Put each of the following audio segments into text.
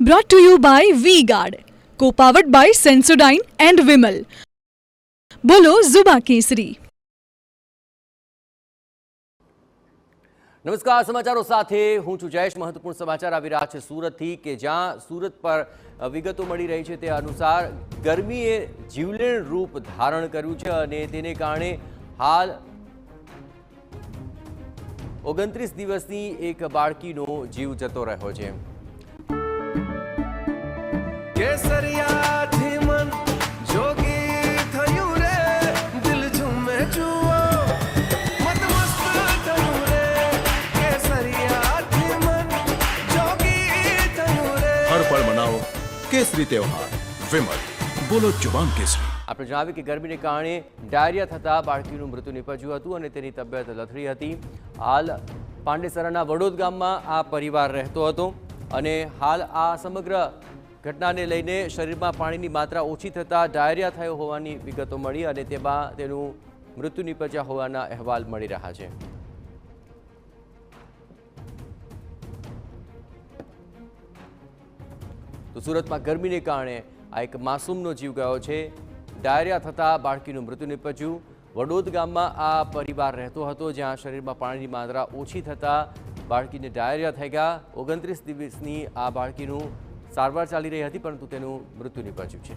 Brought to you by V-Guard, co-powered by Sensodyne and Vimal. બોલો ઝુબા કેસરી. નમસ્કાર, સમાચારો સાથે હું છું જયેશ. મહત્વપૂર્ણ સમાચાર આવી રહ્યા છે સુરતથી કે જ્યાં સુરત પર વિગતો મળી રહી છે તે અનુસાર ગરમીએ જીવલેણ રૂપ ધારણ કર્યું છે અને તેને કારણે હાલ 29 દિવસની એક બાળકીનો જીવ જતો રહ્યો છે. કેસરિયાથી મન જોગી થયું રે, દિલ ઝૂમે જુઓ મતમસ્ત થયું રે. કેસરિયાથી મન જોગી થયું રે. હર પળ મનાવો કેસરી તહેવાર. વિમલ, બોલો જુબાન કેસરી. આપણે જણાવ્યું કે ગરમીને કારણે ડાયરિયા થતાં બાળકીનું મૃત્યુ નિપજ્યું હતું અને તેની તબિયત લથડી હતી. હાલ પાંડેસરાના વડોદ ગામમાં આ પરિવાર રહેતો હતો અને હાલ આ સમગ્ર ઘટનાને લઈને શરીરમાં પાણીની માત્રા ઓછી થતાં ડાયરિયા થયો હોવાની વિગતો મળી અને તેમાં તેનું મૃત્યુ નિપજ્યા હોવાના અહેવાલ મળી રહ્યા છે. તો સુરતમાં ગરમીને કારણે આ એક માસૂમનો જીવ ગયો છે. ડાયરિયા થતાં બાળકીનું મૃત્યુ નિપજ્યું. વડોદ ગામમાં આ પરિવાર રહેતો હતો જ્યાં શરીરમાં પાણીની માત્રા ઓછી થતાં બાળકીને ડાયરિયા થઈ ગયા. 29 દિવસની આ બાળકીનું સારવાર ચાલી રહી હતી પરંતુ તેનું મૃત્યુ નિપજ્યું છે.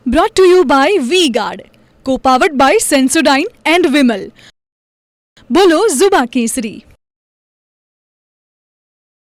Brought to you by V-Guard, co-powered by Sensodyne and Vimal. બોલો ઝુબા કેસરી.